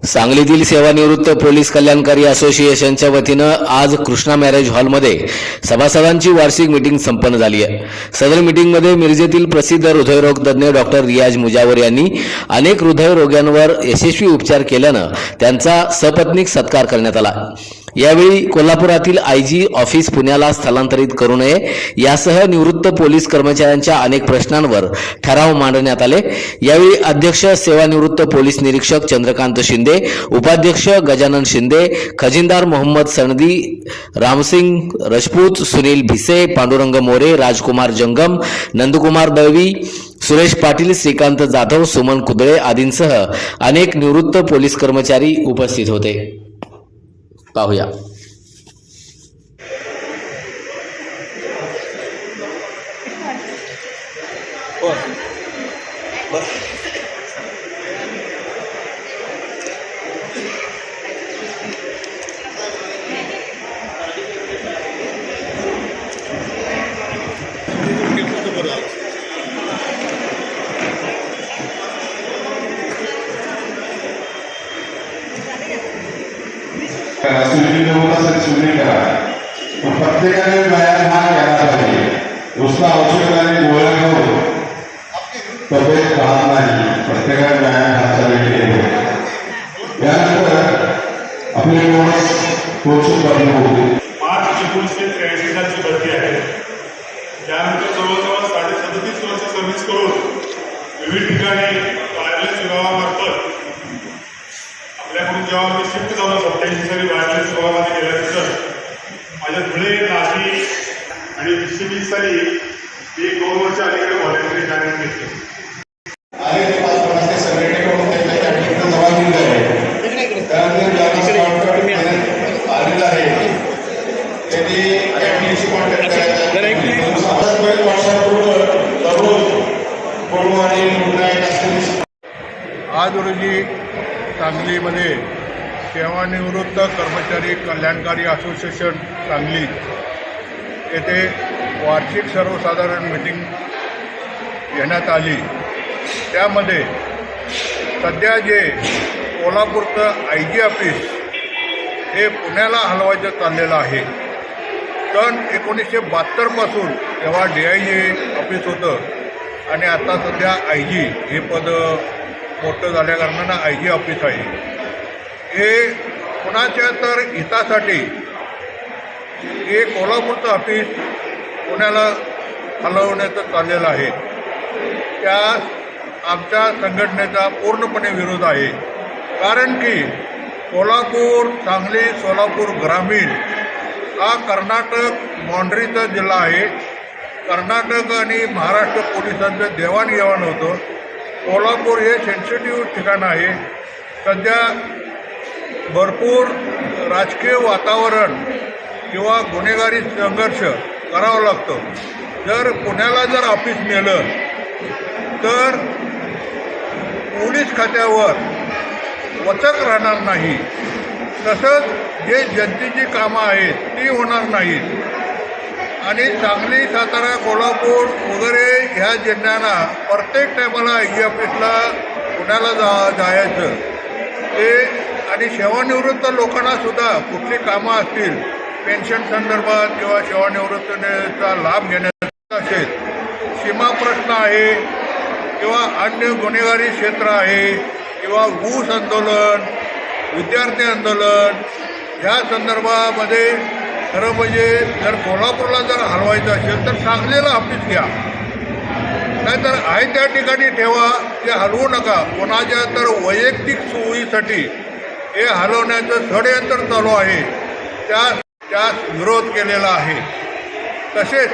सांगलीतील सेवानिवृत्त पोलीस कल्याणकारी असोसिएशनच्या वतीनं आज कृष्णा मॅरेज हॉलमध्ये सभासदांची वार्षिक मीटिंग संपन्न झाली आहे। सदर मीटिंगमध्ये मिरजेतील प्रसिद्ध हृदयरोग तज्ञ डॉक्टर रियाज मुजावर यांनी अनेक हृदयरोग्यांवर यशस्वी उपचार केल्यानं त्यांचा सपत्नीक सत्कार करण्यात आला। यावेळी कोल्हापुरातील आयजी ऑफिस पुण्याला स्थलांतरित करू नये यासह निवृत्त पोलीस कर्मचाऱ्यांच्या अनेक प्रश्नांवर ठराव मांडण्यात आले। यावेळी अध्यक्ष सेवानिवृत्त पोलीस निरीक्षक चंद्रकांत शिंदे, उपाध्यक्ष गजानन शिंदे, खजिनदार मोहम्मद सनदी, रामसिंग राजपूत, सुनील भिसे, पांडुरंग मोरे, राजकुमार जंगम, नंदकुमार दळवी, सुरेश पाटील, श्रीकांत जाधव, सुमन कुदळे आदींसह अनेक निवृत्त पोलीस कर्मचारी उपस्थित होते। पाहूया। प्रत्येकाने व्यायाम हा केला पाहिजे। नुसता औषध आणि गोळ्या घेऊन तब्येत राहत नाही। प्रत्येकाने व्यायाम हा चालू केले। यानंतर आपले कोर्स करणे होते। मार्च 1983 सालची भरती आहे। त्यानंतर जवळजवळ 37.5 वर्ष सर्व्हिस करून विविध ठिकाणी वायरलेस विभागामार्फत आपल्याकडून जेव्हा मी शिफ्ट झालो 87 साली वायरलेस विभागामध्ये गेल्यानंतर माझ्या धुळे, नाशिक आणि 2020 साली मी 2 वर्ष अलीकडे व्हॉलेंटरी रिटायरमेंट घेतली आणि ते 5 वर्षाचे संघटनेकडून त्याच्या ऍक्टिव्हिटी जमा दिली आहे। त्यानंतर आलेलं आहे त्यांनी ऍक्टिव्हिटी कॉन्टॅक्ट आज रोजी सांगलीमध्ये सेवानिवृत्त कर्मचारी कल्याणकारी असोसिएशन सांगली येथे वार्षिक सर्वसाधारण मीटिंग घेण्यात आली। त्यामध्ये सध्या जे कोल्हापूरचं आयजी ऑफिस हे पुण्याला हलवायचं चाललेलं आहे। सन 1972 पासून तेव्हा DIG ऑफिस होतं आणि आता सध्या आयजी हे पद मोठं झाल्याकारणानं आयजी ऑफिस आहे। हे कुणाच्या तर हितासाठी हे कोल्हापूरचं ऑफिस पुण्याला हलवण्याचं चाललेलं आहे। त्या आमच्या संघटनेचा पूर्णपणे विरोध आहे। कारण की कोल्हापूर, सांगली, सोलापूर ग्रामीण हा कर्नाटक बाँड्रीचा जिल्हा आहे। कर्नाटक आणि महाराष्ट्र पोलिसांचं देवाणघेवाण होतं। कोल्हापूर हे सेन्सिटिव्ह ठिकाण आहे। सध्या भरपूर राजकीय वातावरण किंवा गुन्हेगारी संघर्ष करावा लागतो। जर पुण्याला जर ऑफिस नेलं तर पोलीस खात्यावर वचक राहणार नाही। तसंच जे जनतेची कामं आहेत ती होणार नाहीत आणि सांगली, सातारा, कोल्हापूर वगैरे ह्या जिल्ह्यांना प्रत्येक टायमाला आयजी ऑफिसला पुण्याला जायचं ते आणि सेवानिवृत्त लोकांना सुद्धा कुठली कामं असतील पेन्शन संदर्भात किंवा सेवानिवृत्तीचा लाभ घेण्याचा असेल, सीमा प्रश्न आहे किंवा अन्य गुन्हेगारी क्षेत्र आहे किंवा ऊस आंदोलन, विद्यार्थी आंदोलन ह्या संदर्भामध्ये खरं म्हणजे जर कोल्हापूरला जर हलवायचं असेल तर सांगलीला ऑफिस घ्या, नाहीतर आहे त्या ठिकाणी ठेवा, ते हलवू नका। कोणाच्या तर वैयक्तिक सोयीसाठी हे हलवण्याचं षडयंत्र चालू आहे। त्यास विरोध केलेला आहे। तसेच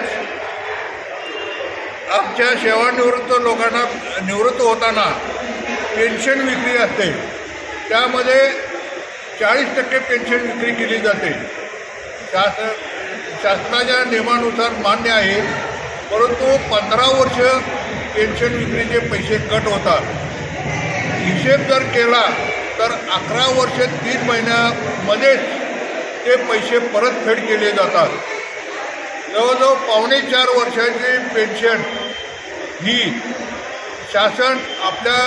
आमच्या सेवानिवृत्त लोकांना निवृत्त होताना पेन्शन विक्री असते, त्यामध्ये 40% पेन्शन विक्री केली जाते। शासनाच्या नियमानुसार मान्य आहे, परंतु 15 वर्ष पेन्शन विक्रीचे पैसे कट होतात। हिशेब जर केला तर 11 वर्ष 3 महिन्यामध्येच ते पैसे परतफेड केले जातात। जवळजवळ 4.5 वर्षाची पेन्शन ही शासन आपल्या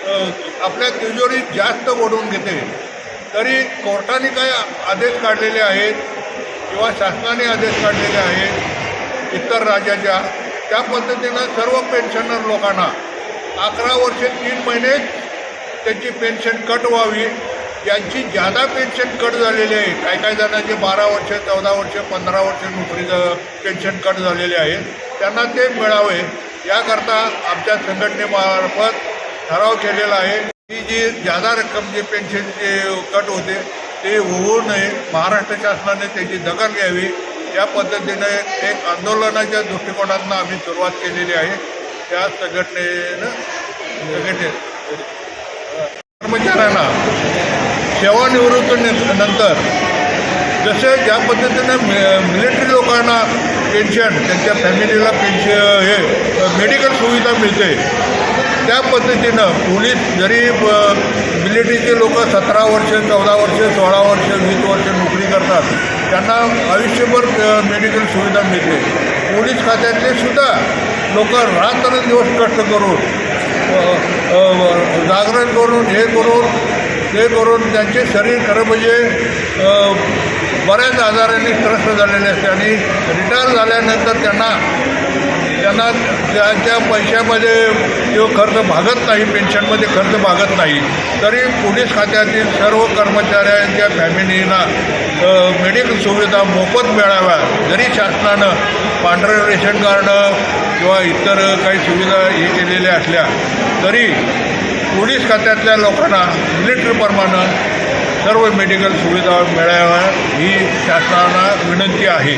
आपल्या तिजोरीत जास्त ओढून घेते. तरी कोर्टाने काय आदेश काढलेले आहेत किंवा शासनाने आदेश काढलेले आहेत इतर राज्याच्या, त्या पद्धतीनं सर्व पेन्शनर लोकांना 11 वर्षे 3 महिने त्यांची पेन्शन कट व्हावी. ज्यांची जादा पेन्शन कट झालेली आहे, काही जणांचे 12 वर्ष 14 वर्ष 15 वर्ष नोकरी पेन्शन कट झालेले आहे, त्यांना ते मिळावे याकरता आमच्या संघटनेमार्फत ठराव केलेला आहे की जी जादा रक्कम जे पेन्शनचे कट होते ते होऊ नये. महाराष्ट्र शासनाने त्याची दखल घ्यावी. या पद्धतीने एक आंदोलनाच्या दृष्टिकोनातून आम्ही सुरुवात केलेली आहे. त्या कर्मचाऱ्यांना सेवानिवृत्तीनंतर जसे ज्या पद्धतीनं मिलिटरी लोकांना पेन्शन, त्यांच्या फॅमिलीला पेन्शन हे मेडिकल सुविधा मिळते, त्या पद्धतीनं पोलीस जरी मिलिटरीचे लोक 17 वर्ष 14 वर्ष 16 वर्ष 20 वर्ष नोकरी करतात, त्यांना आयुष्यभर मेडिकल सुविधा मिळते. पोलीस खात्यातले सुद्धा लोक रात्रंदिवस कष्ट करून जागरण करून हे करून त्यांचे शरीर खरं म्हणजे बऱ्याच आजारांनी त्रस्त झालेले असते आणि रिटायर झाल्यानंतर त्यांना त्यांच्या पैशामध्ये जो खर्च भागत नाही, पेन्शनमध्ये खर्च भागत नाही. तरी पोलीस खात्यातील सर्व कर्मचाऱ्यांच्या फॅमिलीला मेडिकल सुविधा मोफत मिळाव्या. जरी शासनानं पांढरं रेशन कार्ड किंवा इतर काही सुविधा हे केलेल्या असल्या तरी पोलीस खात्यातल्या लोकांना मिलिटरीप्रमाणे सर्व मेडिकल सुविधा मिळाव्या ही शासनाला विनंती आहे.